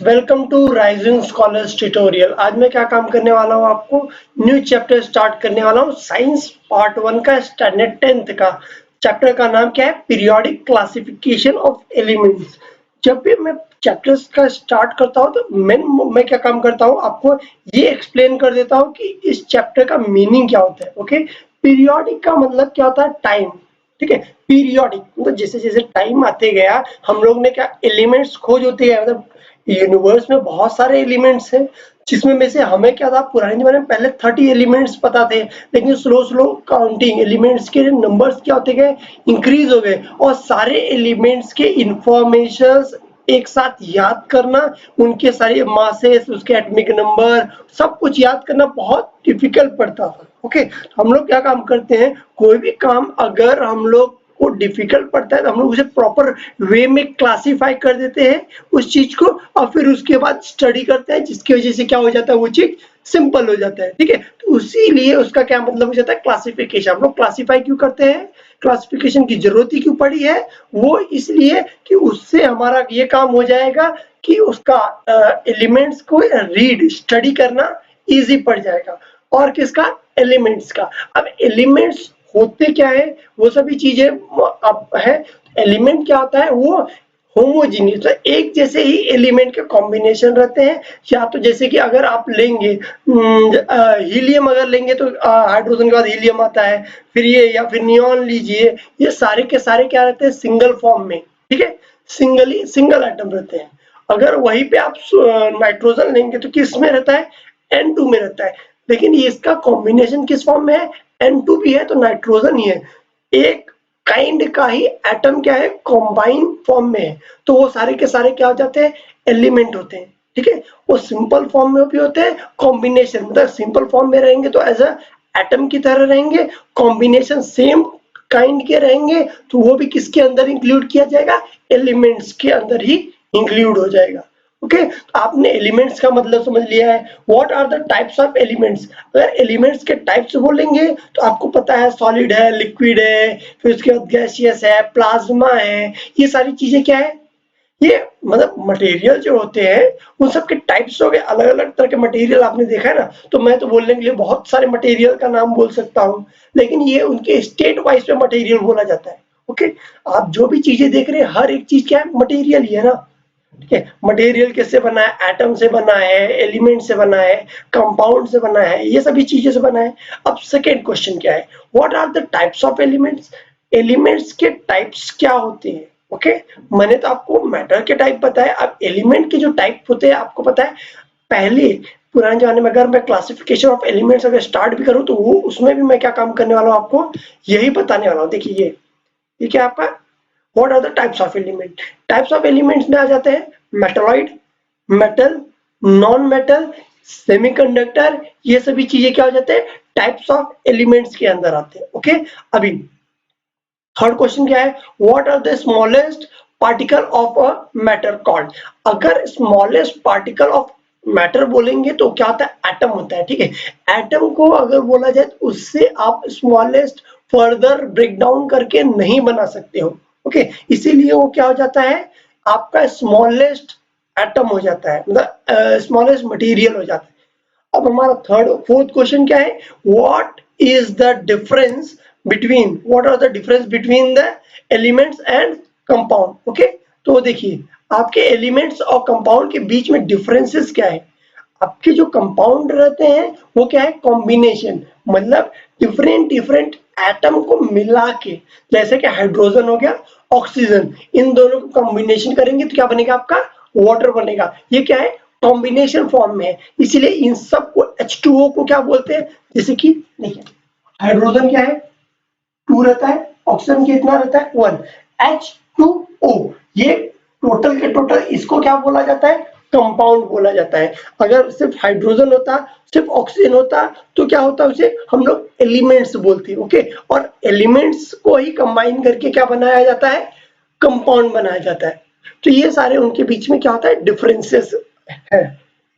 Welcome to rising scholars tutorial. आज मैं क्या काम करने वाला हूँ, आपको न्यू चैप्टर स्टार्ट करने वाला हूँ। साइंस पार्ट 1 का स्टैंडर्ड 10th का चैप्टर का नाम क्या है? Periodic classification of elements. जब भी मैं चैप्टर्स का स्टार्ट करता हूँ तो मैं क्या काम करता हूँ, आपको ये एक्सप्लेन कर देता हूँ कि इस चैप्टर का मीनिंग क्या होता है। ओके, पीरियोडिक का मतलब क्या होता है? टाइम। ठीक है, पीरियोडिक मतलब जैसे जैसे टाइम आते गया हम लोग ने क्या एलिमेंट्स खोज होती है, मतलब यूनिवर्स में बहुत सारे एलिमेंट्स हैं, जिसमें में से हमें क्या था, पुराने जमाने में पहले 30 एलिमेंट्स पता थे, लेकिन स्लो स्लो काउंटिंग एलिमेंट्स के नंबर्स क्या होते गए, इंक्रीज हो गए, और सारे एलिमेंट्स के इंफॉर्मेशंस एक साथ याद करना, उनके सारे मासेस, उसके एटॉमिक नंबर, सब कुछ याद करना बहुत डिफिकल्ट पड़ता था। ओके, तो हम लोग क्या काम करते हैं, कोई भी काम अगर हम लोग को डिफिकल्ट पड़ता है तो हम लोग उसे प्रॉपर वे में क्लासिफाई कर देते हैं उस चीज को, और फिर उसके बाद स्टडी करते हैं, जिसकी वजह से क्या हो जाता है, वो चीज सिंपल हो जाता है। ठीक है, तो उसी लिए उसका क्या मतलब हो जाता है, क्लासिफिकेशन। हम लोग क्लासिफाई क्यों करते हैं, क्लासिफिकेशन की जरूरत ही क्यों पड़ी है, वो इसलिए कि उससे हमारा ये काम हो जाएगा कि उसका एलिमेंट्स को रीड स्टडी करना इजी पड़ जाएगा। और किसका? एलिमेंट्स का। अब एलिमेंट्स होते क्या है, वो सभी चीजें अब है। एलिमेंट क्या होता है, वो होमोजीनियस, तो एक जैसे ही एलिमेंट के कॉम्बिनेशन रहते हैं। या तो जैसे कि अगर आप लेंगे हीलियम, अगर लेंगे तो हाइड्रोजन के बाद हीलियम आता है, फिर ये, या फिर नियॉन लीजिए, ये सारे के सारे क्या रहते हैं, सिंगल फॉर्म में। ठीक है, सिंगल एटम रहते हैं। अगर वहीं पे आप नाइट्रोजन लेंगे तो किस में रहता है, N2 में रहता है। लेकिन ये इसका कॉम्बिनेशन किस फॉर्म में है, N2 भी है तो नाइट्रोजन ही है। एक काइंड का ही एटम क्या है, कॉम्बाइन फॉर्म में है, तो वो सारे के सारे क्या हो जाते हैं, एलिमेंट होते हैं। ठीक है, वो सिंपल फॉर्म में भी होते हैं, कॉम्बिनेशन मतलब सिंपल फॉर्म में रहेंगे तो एज अ एटम की तरह रहेंगे, कॉम्बिनेशन सेम काइंड के रहेंगे तो वो भी किसके अंदर इंक्लूड किया जाएगा, एलिमेंट्स के अंदर ही इंक्लूड हो जाएगा। ओके, तो आपने एलिमेंट्स का मतलब समझ लिया है। What are the types of elements? अगर एलिमेंट्स के टाइप्स बोलेंगे तो आपको पता है, सॉलिड है, लिक्विड है, फिर उसके बाद गैसियस है, प्लाज्मा है, ये सारी चीजें क्या है, ये मतलब मटेरियल जो होते हैं उन सब के टाइप्स हो गए। अलग अलग तरह के मटेरियल आपने देखा है ना, तो मैं तो बोलने के लिए बहुत सारे मटेरियल का नाम बोल सकता हूँ, लेकिन ये उनके स्टेट वाइज पे मटेरियल बोला जाता है। ओके, आप जो भी चीजें देख रहे हैं हर एक चीज क्या है, मटेरियल ही है ना। ठीक है, मटेरियल किससे बना है, एटम से बना है, एलिमेंट से बना है, कंपाउंड से बना है, ये सभी चीजें से बना है। अब सेकेंड क्वेश्चन क्या है, what are the types of elements? Elements के टाइप्स क्या होते हैं? ओके, मैंने तो आपको मैटर के टाइप बताया, अब एलिमेंट के जो टाइप होते हैं आपको पता है। पहले पुराने जमाने में अगर मैं क्लासिफिकेशन ऑफ एलिमेंट्स अगर स्टार्ट भी करूं तो वो उसमें भी मैं क्या काम करने वाला हूं, आपको यही बताने वाला हूं। देखिए ये क्या आपका, what are the types of element? Types of elements में आ जाते हैं metalloid, metal, non metal, semiconductor, ये सभी चीजें क्या हो जाते हैं, टाइप्स ऑफ एलिमेंट्स के अंदर आते हैं। ओके, अभी थर्ड क्वेश्चन क्या है, what are the smallest particle of a matter called? अगर स्मॉलेस्ट पार्टिकल ऑफ मैटर बोलेंगे तो क्या होता है, एटम होता है। ठीक है, एटम को अगर बोला जाए तो उससे आप स्मॉलेस्ट फर्दर ब्रेक डाउन करके नहीं बना सकते हो। ओके, इसीलिए वो क्या हो जाता है, आपका स्मॉलेस्ट एटम हो जाता है, मतलब स्मॉलेस्ट मटेरियल हो जाता है। अब हमारा थर्ड फोर्थ क्वेश्चन क्या है, what is the difference between, what are the difference between the elements and compound? Okay, तो देखिए आपके एलिमेंट्स और कंपाउंड के बीच में डिफरेंसेस क्या है। आपके जो कंपाउंड रहते हैं वो क्या है, कॉम्बिनेशन, मतलब डिफरेंट डिफरेंट एटम को मिला के, जैसे कि हाइड्रोजन हो गया, ऑक्सीजन, इन दोनों को कॉम्बिनेशन करेंगे तो क्या बनेगा, आपका वाटर बनेगा। ये क्या है, कॉम्बिनेशन फॉर्म में है, इसीलिए इन सब को H2O को क्या बोलते हैं, जैसे कि देखिए हाइड्रोजन क्या है, 2 रहता है, ऑक्सीजन कितना रहता है, 1, H2O, ये टोटल के टोटल इसको क्या बोला जाता है, कंपाउंड बोला जाता है। अगर सिर्फ हाइड्रोजन होता, सिर्फ ऑक्सीजन होता तो क्या होता, उसे हम लोग एलिमेंट्स बोलते हैं। ओके, और एलिमेंट्स को ही कंबाइन करके क्या बनाया जाता है, कंपाउंड बनाया जाता है। तो ये सारे उनके बीच में क्या होता है, डिफरेंसेस है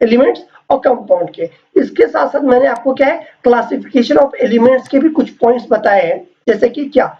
एलिमेंट्स और कंपाउंड के। इसके साथ साथ मैंने आपको क्या है, क्लासिफिकेशन ऑफ एलिमेंट्स के भी कुछ पॉइंट्स बताए हैं, जैसे कि क्या,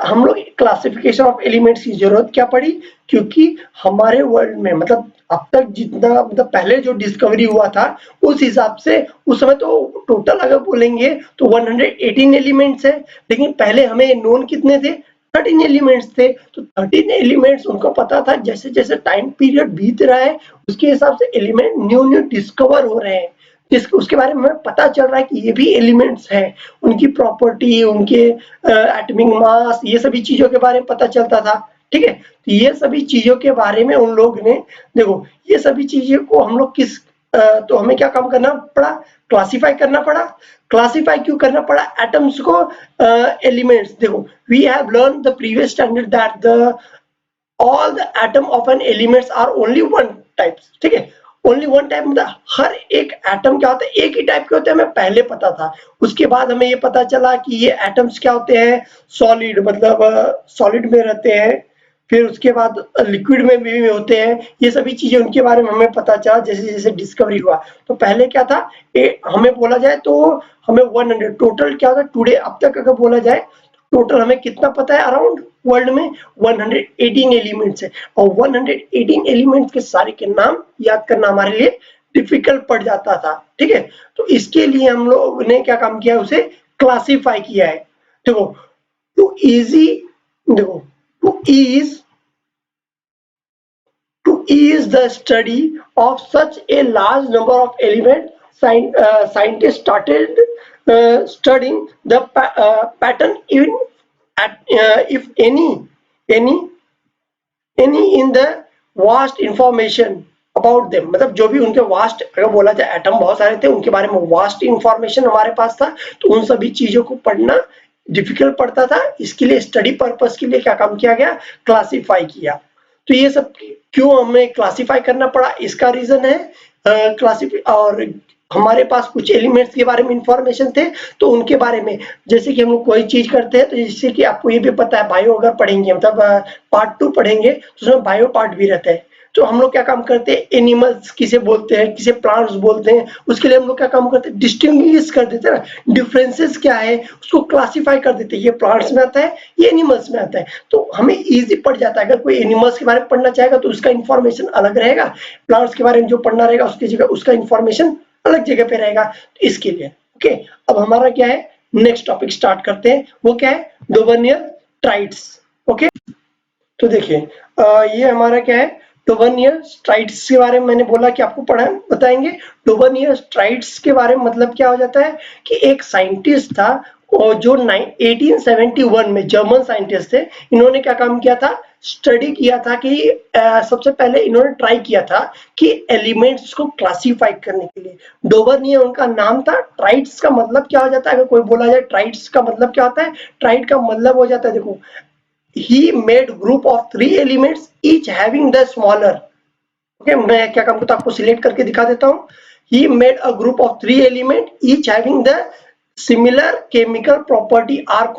हम लोग क्लासिफिकेशन ऑफ एलिमेंट्स की जरूरत क्या पड़ी, क्योंकि हमारे वर्ल्ड में, मतलब अब तक जितना मतलब पहले जो डिस्कवरी हुआ था उस हिसाब से उस समय तो टोटल अगर बोलेंगे तो 118 एलिमेंट्स है, लेकिन पहले हमें नोन कितने थे, 13 एलिमेंट्स थे। तो 13 एलिमेंट्स उनको पता था, जैसे जैसे टाइम पीरियड बीत रहा है उसके हिसाब से एलिमेंट न्यू न्यू डिस्कवर हो रहे हैं, जिसके उसके बारे में हमें पता चल रहा है कि ये भी एलिमेंट्स हैं, उनकी प्रॉपर्टी, उनके एटॉमिक मास, ये सभी चीजों के बारे में पता चलता था। ठीक है, तो ये सभी चीजों के बारे में उन लोग ने, देखो ये सभी चीजों को हम लोग तो हमें क्या काम करना पड़ा, क्लासिफाई करना पड़ा। क्लासिफाई क्यों करना पड़ा एटम्स को, एलिमेंट्स। देखो we have learn the previous standard that the all the atom of an elements are only one types. ठीक है, ओनली वन टाइप मतलब हर एक एटम क्या होता है, एक ही टाइप के होते हैं, हमें पहले पता था। उसके बाद हमें ये पता चला कि ये एटम्स क्या होते हैं, सॉलिड मतलब सॉलिड में रहते हैं, फिर उसके बाद लिक्विड में भी होते हैं, ये सभी चीजें उनके बारे में हमें पता चला जैसे जैसे डिस्कवरी हुआ। तो पहले क्या था, हमें बोला जाए तो हमें 100 टोटल क्या होता है टुडे, अब तक अगर बोला जाए टोटल हमें कितना पता है, अराउंड वर्ल्ड में 118 एलिमेंट्स है, और 118 एलिमेंट्स के सारे के नाम याद करना हमारे लिए डिफिकल्ट पड़ जाता था। ठीक है, तो इसके लिए हम लोग ने क्या काम किया, उसे क्लासिफाई किया है। देखो टू इजी, देखो to ease the study of such a large number of elements, scientists started studying the pattern in if any in the vast information about them। मतलब जो भी उनके वास्ट, अगर बोला जाए एटम बहुत सारे थे, उनके बारे में वास्ट इंफॉर्मेशन हमारे पास था, तो उन सभी चीजों को पढ़ना डिफिकल्ट पड़ता था। इसके लिए स्टडी पर्पस के लिए क्या काम किया गया, क्लासिफाई किया। तो ये सब क्यों हमें क्लासिफाई करना पड़ा, इसका रीजन है क्लासिफाई। और हमारे पास कुछ एलिमेंट्स के बारे में इंफॉर्मेशन थे, तो उनके बारे में, जैसे कि हम लोग कोई चीज करते हैं, तो जैसे कि आपको ये भी पता है, बायो अगर पढ़ेंगे मतलब पार्ट 2 पढ़ेंगे तो उसमें बायो पार्ट भी रहता है। तो हम लोग क्या काम करते हैं, एनिमल्स किसे बोलते हैं, किसे प्लांट्स बोलते हैं, उसके लिए हम लोग क्या काम करते हैं, डिस्टिंग्विश कर देते हैं ना, डिफरेंसेस क्या है उसको क्लासिफाई कर देते हैं, ये प्लांट्स में आता है, ये एनिमल्स में आता है। तो हमें इजी पड़ जाता है, अगर कोई एनिमल्स के बारे में पढ़ना चाहेगा तो उसका इन्फॉर्मेशन अलग रहेगा, प्लांट्स के बारे में जो पढ़ना रहेगा उसकी जगह उसका इन्फॉर्मेशन अलग जगह पे रहेगा। तो इसके लिए ओके, अब हमारा क्या है, नेक्स्ट टॉपिक स्टार्ट करते हैं, वो क्या है, डोवर्नियर ट्राइड्स। ओके, तो देखिए ये हमारा क्या है, डोवर्नियर स्ट्राइड्स के बारे में मैंने बोला कि आपको पढ़ा बताएंगे। डोवर्नियर स्ट्राइड्स के बारे में मतलब क्या हो जाता है कि एक साइंटिस्ट था और जो 1871 में जर्मन साइंटिस्ट थे, इन्होंने क्या काम किया था, स्टडी किया था कि सबसे पहले इन्होंने ट्राई किया था कि एलिमेंट्स को क्लासिफाई करने के लिए। डोवर्नियर उनका नाम था। ट्राइड्स का मतलब क्या हो जाता है, अगर कोई बोला जाए ट्राइड्स का मतलब क्या होता है, ट्राइड का मतलब हो जाता है, देखो he made group of 3 elements each having the smaller। Okay, मैं क्या काम करता हूँ आपको सिलेक्ट करके दिखा देता हूँ। he made a group of 3 elements each having the similar chemical property are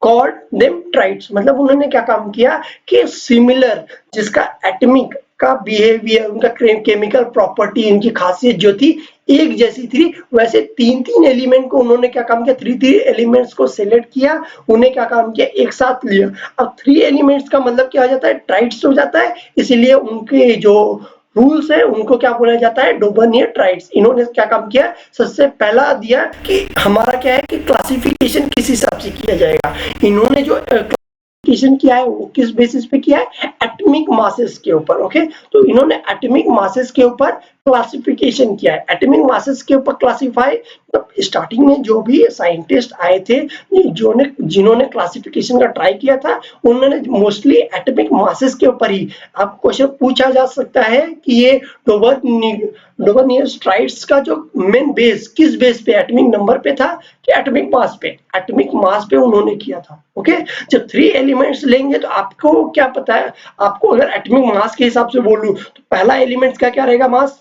called them trides। मतलब उन्होंने क्या काम किया कि सिमिलर, जिसका एटमिक का बिहेवियर, उनका केमिकल प्रॉपर्टी, उनकी खासियत जो थी एक जैसी थी, वैसे 3 एलिमेंट को उन्होंने क्या काम किया, 3 एलिमेंट्स को सिलेक्ट किया, उन्हें क्या काम किया, एक साथ लिया। अब 3 एलिमेंट्स का मतलब क्या हो जाता है, ट्राइड्स हो जाता है। इसीलिए उनके जो रूल्स है उनको क्या बोला जाता है, डोवर्नियर ट्राइड्स। इन्होंने क्या काम किया, सबसे पहला दिया कि हमारा क्या है कि क्लासिफिकेशन किस हिसाब से किया जाएगा। इन्होंने जो क्लासिफिकेशन किया है वो किस बेसिस पे किया है, एटॉमिक मासेस के ऊपर। ओके, तो इन्होंने एटॉमिक मासेस के ऊपर क्लासिफिकेशन किया है। एटॉमिक मासेस के ऊपर क्लासिफाई, तो स्टार्टिंग में जो भी साइंटिस्ट आए थे, जिन्होंने क्लासिफिकेशन का ट्राई किया था, उन्होंने मोस्टली एटॉमिक मासेस के ऊपर ही। आप क्वेश्चन पूछा जा सकता है कि ये डोवर्नियर ट्राइड्स का जो मेन बेस किस बेस पे, एटॉमिक नंबर पे था कि एटॉमिक मास पे, एटॉमिक मास पे उन्होंने किया था। ओके, जब 3 एलिमेंट्स लेंगे तो आपको क्या पता है, आपको अगर एटॉमिक मास के हिसाब से बोलूं तो पहला एलिमेंट का क्या रहेगा, मास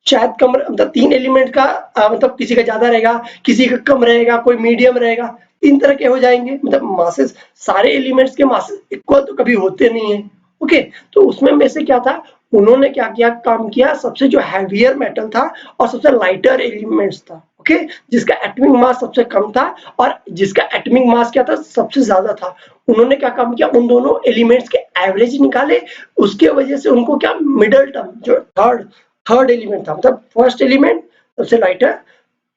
शायद कम, मतलब 3 एलिमेंट का मतलब किसी का ज्यादा रहेगा, किसी का कम रहेगा, कोई मीडियम रहेगा, 3 तरह के हो जाएंगे। मतलब मासेस, सारे एलिमेंट्स के मासेस इक्वल तो कभी होते नहीं है। ओके, तो उसमें में से क्या था, उन्होंने क्या किया, काम किया, सबसे जो हैवियर मेटल था और सबसे लाइटर एलिमेंट्स था। ओके, ओके, जिसका एटॉमिक मास सबसे कम था और जिसका एटॉमिक मास क्या था, सबसे ज्यादा था। उन्होंने क्या काम किया, उन दोनों एलिमेंट्स के एवरेज निकाले, उसके वजह से उनको क्या मिडल टर्म जो थर्ड एलिमेंट था, मतलब फर्स्ट एलिमेंट सबसे लाइटर,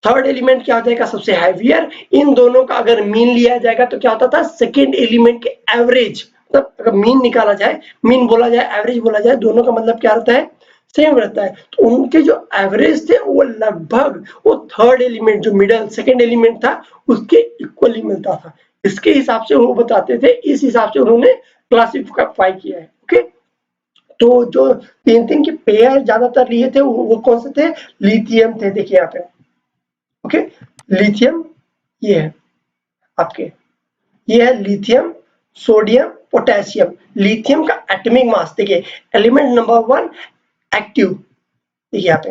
थर्ड एलिमेंट क्या हो जाएगा सबसे हैवियर, इन दोनों का अगर मीन लिया जाएगा तो क्या होता था, सेकेंड एलिमेंट के एवरेज, मतलब अगर मीन निकाला जाए, मीन बोला जाए, एवरेज बोला जाए, दोनों का मतलब क्या रहता है, सेम रहता है। तो उनके जो एवरेज थे वो लगभग वो थर्ड एलिमेंट जो मिडल सेकेंड एलिमेंट था उसके इक्वली मिलता था। इसके हिसाब से वो बताते थे, इस हिसाब से उन्होंने क्लासिफाई किया है। ओके, तो जो तीन के पेयर ज्यादातर लिए थे वो कौन से थे, लिथियम थे। देखिए यहाँ पे, ओके, लिथियम ये है आपके, ये है लिथियम, सोडियम, पोटेशियम। लिथियम का एटॉमिक मास देखिए, एलिमेंट नंबर 1 एक्टिव, देखिए यहाँ पे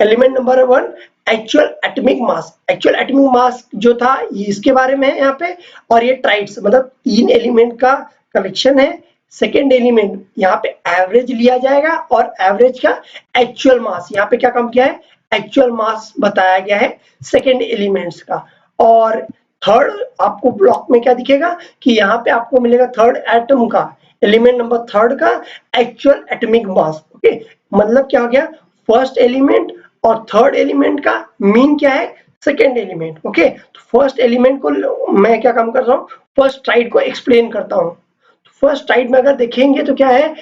element number 1 actual atomic mass, actual atomic mass जो था इसके बारे में है यहाँ पे। और ये ट्राइड्स मतलब 3 एलिमेंट का कलेक्शन है। सेकेंड एलिमेंट यहाँ पे एवरेज लिया जाएगा और एवरेज का एक्चुअल मास, यहाँ पे क्या काम किया है, एक्चुअल मास बताया गया है सेकेंड एलिमेंट्स का। और थर्ड आपको ब्लॉक में क्या दिखेगा कि यहाँ पे आपको मिलेगा थर्ड एटम का, एलिमेंट नंबर थर्ड का एक्चुअल एटॉमिक मास। ओके, मतलब क्या हो गया, फर्स्ट एलिमेंट और थर्ड एलिमेंट का मीन क्या है, सेकेंड एलिमेंट। ओके, तो फर्स्ट एलिमेंट को मैं क्या काम कर रहा हूँ, फर्स्ट ट्राइड को एक्सप्लेन करता हूँ। फर्स्ट ट्राइड में अगर देखेंगे तो क्या है,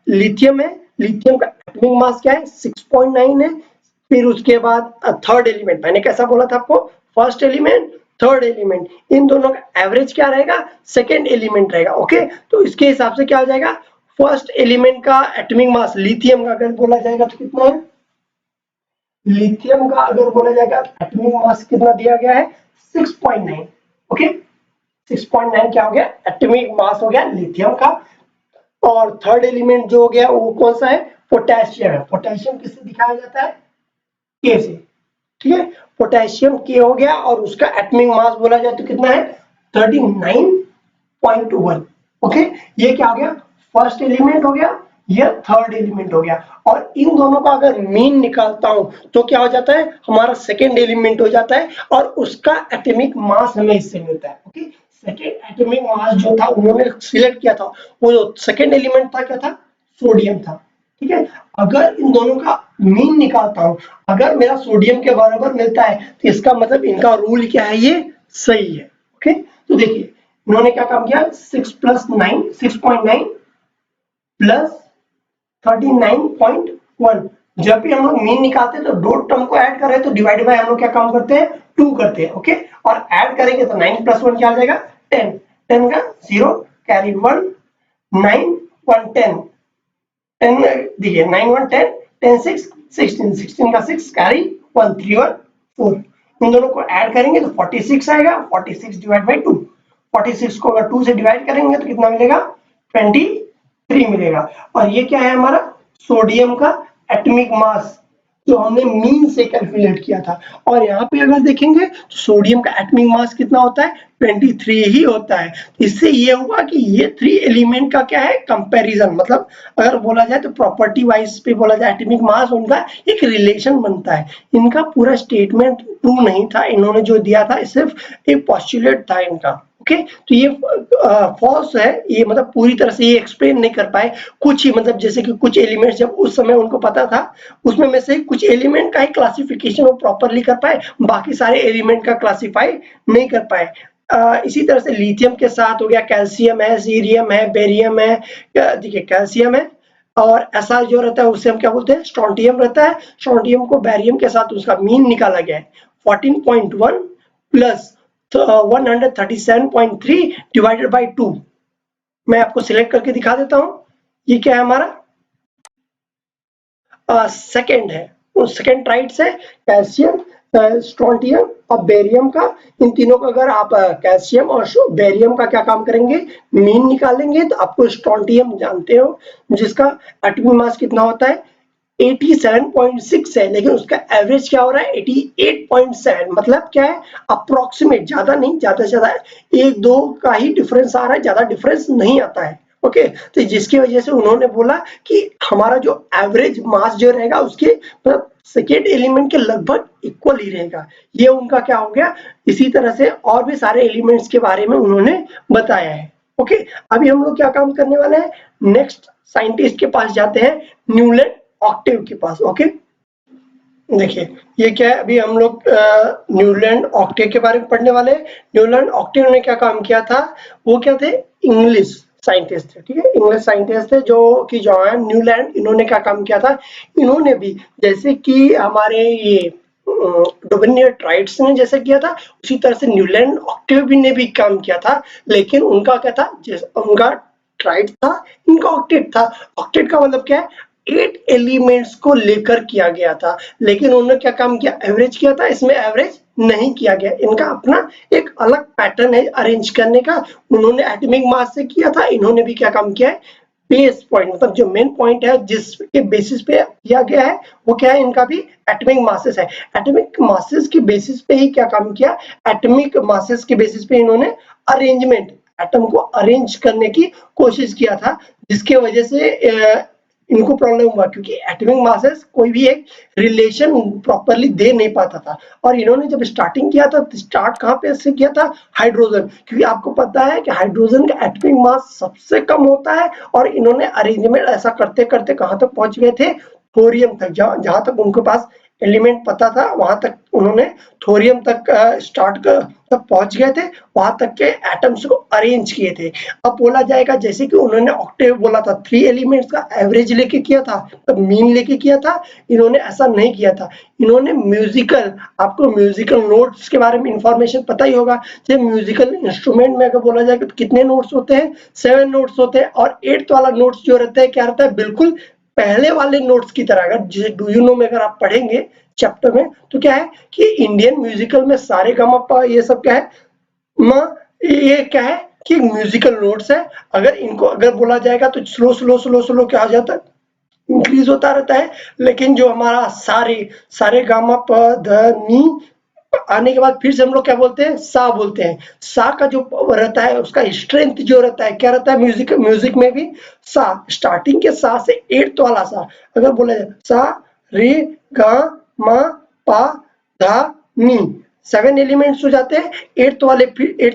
लिथियम है, लिथियम का एटॉमिक मास क्या है, 6.9 है। फिर उसके बाद थर्ड एलिमेंट, मैंने कैसा बोला था आपको, फर्स्ट एलिमेंट थर्ड एलिमेंट, इन दोनों का एवरेज क्या रहेगा, सेकेंड एलिमेंट रहेगा। ओके, तो इसके हिसाब से क्या हो जाएगा, फर्स्ट एलिमेंट का एटॉमिक मास लिथियम का अगर बोला जाएगा तो कितना है, लिथियम का अगर बोला जाएगा एटॉमिक मास कितना दिया गया है, 6.9। ओके, 6.9 क्या हो गया, एटॉमिक मास हो गया लिथियम का। और थर्ड एलिमेंट जो हो गया वो कौन सा है, पोटेशियम है। पोटेशियम किससे दिखाया जाता है, के से, ठीक है, पोटेशियम के हो गया और उसका एटॉमिक मास बोला जाए तो कितना है, 39.1। ओके, ये क्या हो गया, फर्स्ट एलिमेंट हो गया, ये थर्ड एलिमेंट हो गया। और इन दोनों का अगर मीन निकालता हूं तो क्या हो जाता है, हमारा सेकेंड एलिमेंट हो जाता है और उसका एटॉमिक मास हमें इससे मिलता है। ओके, सेकेंड एटॉमिक मास जो था उन्होंने सिलेक्ट किया था, वो जो सेकेंड एलिमेंट था क्या था, सोडियम था। ठीक है, अगर इन दोनों का मीन निकालता हूं, अगर मेरा सोडियम के बराबर मिलता है तो इसका मतलब इनका रूल क्या है, ये सही है। ओके, तो देखिए इन्होंने क्या काम किया, 6 + 9 6.9 प्लस 39.1। जब भी हम लोग मीन निकालते हैं तो दो टर्म को ऐड कर रहे हैं तो डिवाइड बाय हम लोग क्या काम करते हैं, 2 करते हैं। ओके, और ऐड करेंगे तो 9 + 1 क्या आ जाएगा, 10, 10 का 0 कैरी 1, 9 1 10, 10 देखिए 9 1 10, 10 6 16, 16 का 6 कैरी 1 3 और 4, इन दोनों को ऐड करेंगे तो 46 आएगा, 46 डिवाइड बाय 2, 46 को अगर 2 से डिवाइड करेंगे तो कितना मिलेगा, 23 मिलेगा। और ये क्या है हमारा सोडियम का एटॉमिक मास जो हमने मीन से कैलकुलेट किया था। और यहाँ पे अगर देखेंगे तो सोडियम का एटॉमिक मास कितना होता है, 23 ही होता है। इससे ये हुआ कि ये 3 एलिमेंट का क्या है, कंपैरिजन, मतलब अगर बोला जाए तो प्रॉपर्टी वाइज पे बोला जाए एटॉमिक मास उनका एक रिलेशन बनता है। इनका पूरा स्टेटमेंट ट्रू नहीं था, इन्होंने जो दिया था सिर्फ एक पोस्टुलेट था इनका। ओके, तो ये फॉल्स है, ये मतलब पूरी तरह से ये एक्सप्लेन नहीं कर पाए। कुछ ही मतलब जैसे कि कुछ एलिमेंट्स जब उस समय उनको पता था उसमें में से कुछ एलिमेंट का ही क्लासिफिकेशन वो प्रॉपरली कर पाए, बाकी सारे एलिमेंट का क्लासिफाई नहीं कर पाए। इसी तरह से लिथियम के साथ हो गया कैल्शियम है, सीरियम है, बेरियम है। देखिए कैल्शियम है और ऐसा जो रहता है उससे हम क्या बोलते हैं, स्ट्रोंटियम रहता है। स्ट्रोंटियम को बेरियम के साथ उसका मीन निकाला गया है 14.1 प्लस 137.3 डिवाइडेड बाय 2। मैं आपको सिलेक्ट करके दिखा देता हूं, ये क्या है हमारा सेकेंड है, सेकेंड ट्राइड से कैल्शियम, स्ट्रोंटियम और बेरियम का, इन तीनों का अगर आप कैल्शियम और बेरियम का क्या काम करेंगे, मीन निकालेंगे तो आपको स्ट्रोंटियम जानते हो जिसका एटॉमिक मास कितना होता है 87.6 है, लेकिन उसका एवरेज क्या हो रहा है 88.7। मतलब क्या है, अप्रोक्सीमेट, ज्यादा नहीं, ज्यादा से ज्यादा 1-2 का ही डिफरेंस आ रहा है, ज्यादा डिफरेंस नहीं आता है। ओके, तो जिसकी वजह से उन्होंने बोला कि हमारा जो एवरेज मास जो रहेगा उसके मतलब सेकेंड एलिमेंट के लगभग इक्वल ही रहेगा। ये उनका क्या हो गया। इसी तरह से और भी सारे एलिमेंट्स के बारे में उन्होंने बताया है। ओके, अभी हम लोग क्या काम करने वाले हैं, नेक्स्ट साइंटिस्ट के पास जाते हैं, न्यूलैंड ऑक्टेव के पास। ओके, देखिए ये क्या है, अभी हम लोग न्यूलैंड ऑक्टेव के बारे में पढ़ने वाले हैं। न्यूलैंड ऑक्टेव ने क्या काम किया था, वो क्या थे, इंग्लिश साइंटिस्ट थे। ठीक है, इंग्लिश साइंटिस्ट थे जो कि जॉन न्यूलैंड, इन्होंने क्या काम किया था, इन्होंने भी जैसे कि हमारे ये डोमिनियर ट्राइब्स ने जैसे किया था, उसी तरह से न्यूलैंड ऑक्टेव भी ने भी काम किया था। लेकिन उनका क्या था, उनका ट्राइब था, इनका ऑक्टेट था। ऑक्टेट का मतलब क्या है, 8 एलिमेंट्स को लेकर किया गया था। लेकिन उन्होंने क्या काम किया, एवरेज किया था, इसमें एवरेज नहीं किया गया। इनका अपना एक अलग पैटर्न है अरेंज करने का। उन्होंने एटॉमिक मास से किया था, इन्होंने भी क्या काम किया है, बेस पॉइंट मतलब जो मेन पॉइंट है जिसके बेसिस पे किया गया है, वो क्या है, इनका भी एटॉमिक मासेस है। एटॉमिक मासेस के बेसिस पे ही क्या काम किया, एटॉमिक मासेस के बेसिस पे इन्होंने अरेंजमेंट, एटम को अरेंज करने की कोशिश किया था, जिसके वजह से इनको प्रॉब्लम हुआ, क्योंकि एटॉमिक मासेस कोई भी एक रिलेशन प्रॉपरली दे नहीं पाता था। और इन्होंने जब स्टार्टिंग किया था, स्टार्ट कहाँ पे से किया था, हाइड्रोजन, क्योंकि आपको पता है कि हाइड्रोजन का एटॉमिक मास सबसे कम होता है। और इन्होंने अरेंजमेंट ऐसा करते करते कहाँ तक पहुंच गए थे, थोरियम तक। जहां तक उनके पास एलिमेंट पता था वहां तक उन्होंने थोरियम तक स्टार्ट कर तक पहुंच गए थे, वहां तक के एटम्स को अरेंज किए थे। अब बोला जाएगा जैसे कि उन्होंने ऑक्टेव बोला था, 3 एलिमेंट्स का एवरेज लेके किया था, तो मीन लेके किया था, इन्होंने ऐसा नहीं किया था। इन्होंने म्यूजिकल, आपको म्यूजिकल नोट्स के बारे में इंफॉर्मेशन पता ही होगा। जैसे म्यूजिकल इंस्ट्रूमेंट में अगर बोला जाए तो कितने नोट्स होते हैं, 7 नोट्स होते हैं। और 8th वाला नोट्स जो रहता है क्या रहता है, बिल्कुल पहले वाले नोट्स की तरह। अगर जैसे डू यू नो में अगर आप पढ़ेंगे चैप्टर में, तो क्या है कि इंडियन म्यूजिकल में सारे गामा ये सब क्या है, म ये क्या है कि म्यूजिकल नोट्स है। अगर इनको अगर बोला जाएगा तो स्लो स्लो स्लो स्लो क्या हो जाता है, इंक्रीज होता रहता है। लेकिन जो हमारा सारे सारे गामा प ध नी आने के बाद फिर से हम लोग क्या बोलते हैं, सा बोलते हैं। सा का जो रहता है, उसका स्ट्रेंथ जो रहता है, क्या रहता है, म्यूजिक म्यूजिक में भी सा, स्टार्टिंग के सा से 8th वाला सा अगर बोला जाए, सा रे गा मा पा धा नी, 7 एलिमेंट्स हो जाते हैं। 8th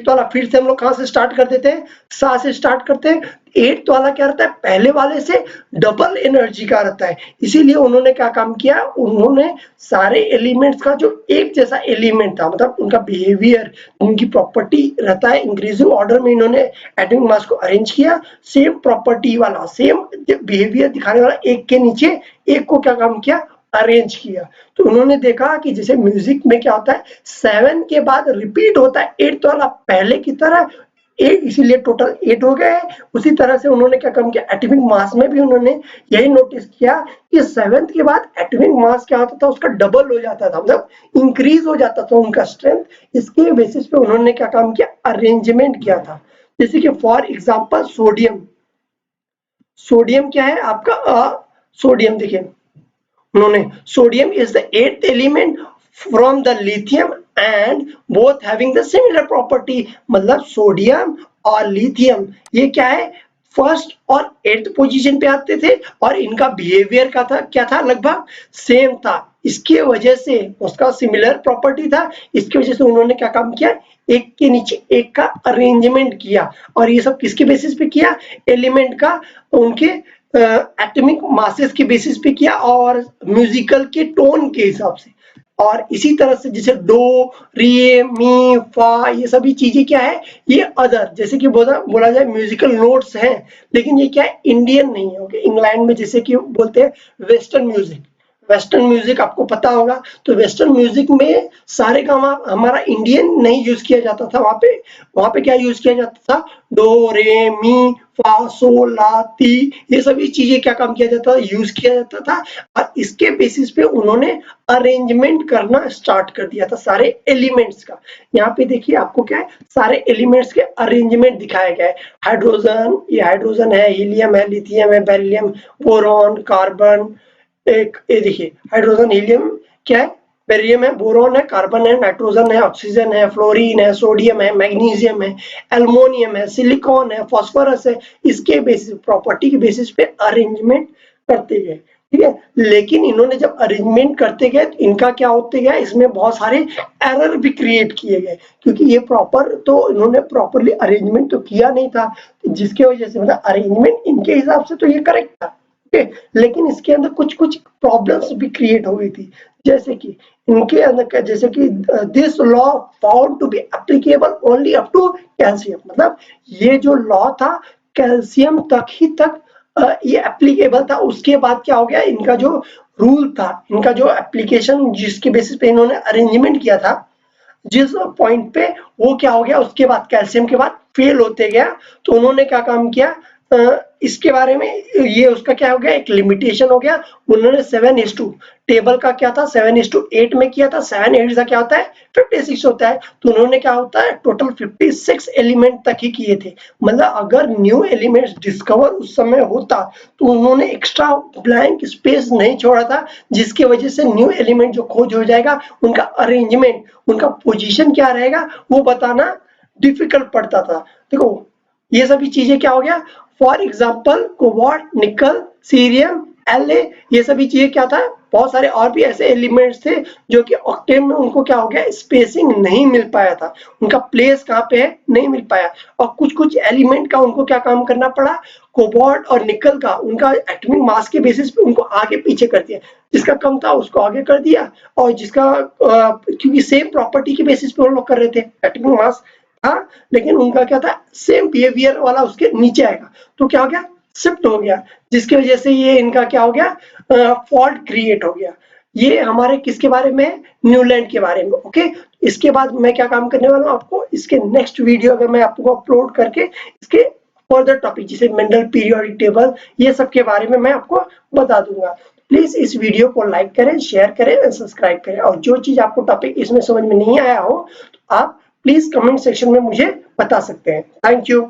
वाला फिर से हम लोग कहाँ से स्टार्ट कर देते हैं, सा से स्टार्ट करते हैं। 8th वाला क्या रहता है, पहले वाले से डबल एनर्जी का रहता है। इसीलिए उन्होंने क्या काम किया, उन्होंने सारे एलिमेंट्स का जो एक जैसा एलिमेंट था, मतलब उनका बिहेवियर, उनकी प्रॉपर्टी रहता है, इंक्रीजिंग ऑर्डर में इन्होंने एटॉमिक मास को अरेंज किया। सेम प्रॉपर्टी वाला, सेम बिहेवियर दिखाने वाला एक के नीचे एक को क्या काम किया, अरेंज किया। तो उन्होंने देखा कि जैसे म्यूजिक में क्या होता है, 7 के बाद रिपीट होता है 8th वाला पहले की तरह, इसीलिए टोटल 8 हो गए। उसी तरह से उन्होंने क्या काम किया, एटॉमिक मास में भी उन्होंने यही नोटिस किया कि 7th के बाद एटॉमिक मास क्या होता था, उसका डबल हो जाता था, मतलब इंक्रीज हो जाता था उनका स्ट्रेंथ। इसके बेसिस पे उन्होंने क्या काम किया, अरेंजमेंट किया था। जैसे कि फॉर एग्जांपल सोडियम, सोडियम क्या है आपका, सोडियम देखिए, उन्होंने sodium is the 8th element from the lithium and both having the similar property. मतलब सोडियम और लिथियम ये क्या है, फर्स्ट और 8th पोजीशन पे आते थे, और इनका बिहेवियर का था क्या था, लगभग सेम था। इसकी वजह से उसका सिमिलर प्रॉपर्टी था, इसकी वजह से उन्होंने क्या काम किया, एक के नीचे एक का अरेंजमेंट किया। और ये सब किसके बेसिस पे किया, एलिमेंट का, उनके एटॉमिक मासेस के बेसिस पे किया और म्यूजिकल के टोन के हिसाब से। और इसी तरह से जैसे डो रे मी फा ये सभी चीजें क्या है, ये अदर, जैसे कि बोला जाए म्यूजिकल नोट्स हैं, लेकिन ये क्या है, इंडियन नहीं है। ओके, इंग्लैंड में जैसे कि बोलते हैं वेस्टर्न म्यूजिक, वेस्टर्न म्यूजिक आपको पता होगा। तो वेस्टर्न म्यूजिक में सारे गामा हमारा इंडियन नहीं यूज किया जाता था। वहां पे क्या यूज किया जाता था, डो रे मी फा सोल ला ती, ये सभी चीजें क्या काम किया जाता था, यूज किया जाता था। और इसके बेसिस पे उन्होंने अरेंजमेंट करना स्टार्ट कर दिया था सारे एलिमेंट्स का। यहाँ पे देखिए आपको क्या है, सारे एलिमेंट्स के अरेंजमेंट दिखाया गया है। हाइड्रोजन, ये हाइड्रोजन है, हीलियम है, लिथियम है, बेरिलियम, बोरॉन, कार्बन, एक ये देखिए हाइड्रोजन हीलियम क्या है, बेरियम है, बोरॉन है, कार्बन है, नाइट्रोजन है, ऑक्सीजन है, फ्लोरीन है, सोडियम है, मैग्नीशियम है, एल्युमिनियम है, सिलिकॉन है, फास्फोरस है। इसके बेसिस प्रॉपर्टी के बेसिस पे अरेंजमेंट करते गए, ठीक है। लेकिन इन्होंने जब अरेंजमेंट करते गए तो इनका क्या होते गया, इसमें बहुत सारे एरर भी क्रिएट किए गए, क्योंकि ये प्रॉपर तो इन्होंने प्रॉपरली अरेंजमेंट तो किया नहीं था, जिसके वजह से मतलब अरेंजमेंट इनके हिसाब से तो ये करेक्ट था, लेकिन इसके अंदर कुछ कुछ प्रॉब्लम्स भी क्रिएट हो गई थी। जैसे कि इनके अंदर जैसे कि this law found to be applicable only up to calcium, मतलब ये जो लॉ था कैल्शियम तक ही तक ये एप्लीकेबल था। उसके बाद क्या हो गया, इनका जो रूल था, इनका जो एप्लीकेशन जिसके बेसिस पे इन्होंने अरेंजमेंट किया था, जिस पॉइंट पे वो क्या हो गया, उसके बाद कैल्शियम के बाद फेल होते गया। तो उन्होंने क्या काम किया, इसके बारे में ये उसका क्या हो गया, एक लिमिटेशन हो गया। उन्होंने 7:, टेबल का क्या था 7:8 में किया था। 7:8 का क्या होता है 56 होता है। तो उन्होंने क्या होता है टोटल 56 एलिमेंट तक ही किए थे। मतलब अगर न्यू एलिमेंट्स डिस्कवर उस समय होता तो उन्होंने एक्स्ट्रा ब्लैंक स्पेस नहीं छोड़ा था, जिसकी वजह से न्यू एलिमेंट जो खोज हो जाएगा, उनका अरेंजमेंट, उनका पोजीशन क्या रहेगा वो बताना डिफिकल्ट पड़ता था। देखो ये सभी चीजें क्या हो गया, फॉर एग्जाम्पल कोबाल्ट, निकल, सीरियम, एल, ये सभी चीजें क्या था, बहुत सारे और भी ऐसे एलिमेंट्स थे जो कि ऑक्टेन में उनको क्या हो गया, स्पेसिंग नहीं मिल पाया था, उनका प्लेस कहाँ पे है नहीं मिल पाया। और कुछ कुछ एलिमेंट का उनको क्या काम करना पड़ा, कोबाल्ट और निकल का उनका एटॉमिक मास के बेसिस पे उनको आगे पीछे कर दिया, जिसका कम था उसको आगे कर दिया, और जिसका क्योंकि सेम प्रॉपर्टी के बेसिस पे वो लोग कर रहे थे, एटॉमिक मास था लेकिन उनका क्या था सेम बिहेवियर वाला उसके नीचे आएगा, तो क्या हो गया शिफ्ट हो गया, जिसकी वजह से ये इनका क्या हो गया फॉल्ट क्रिएट हो गया। ये हमारे किसके बारे में, न्यूलैंड के बारे में। ओके, इसके बाद मैं क्या काम करने वाला हूँ, आपको इसके नेक्स्ट वीडियो अगर मैं आपको अपलोड करके इसके फर्दर टॉपिक जैसे मेंडल पीरियोडिक टेबल ये सब के बारे में मैं आपको बता दूंगा। प्लीज इस वीडियो को लाइक करें, शेयर करें और सब्सक्राइब करें। और जो चीज आपको टॉपिक इसमें समझ में नहीं आया हो तो आप प्लीज कमेंट सेक्शन में मुझे बता सकते हैं। Thank you.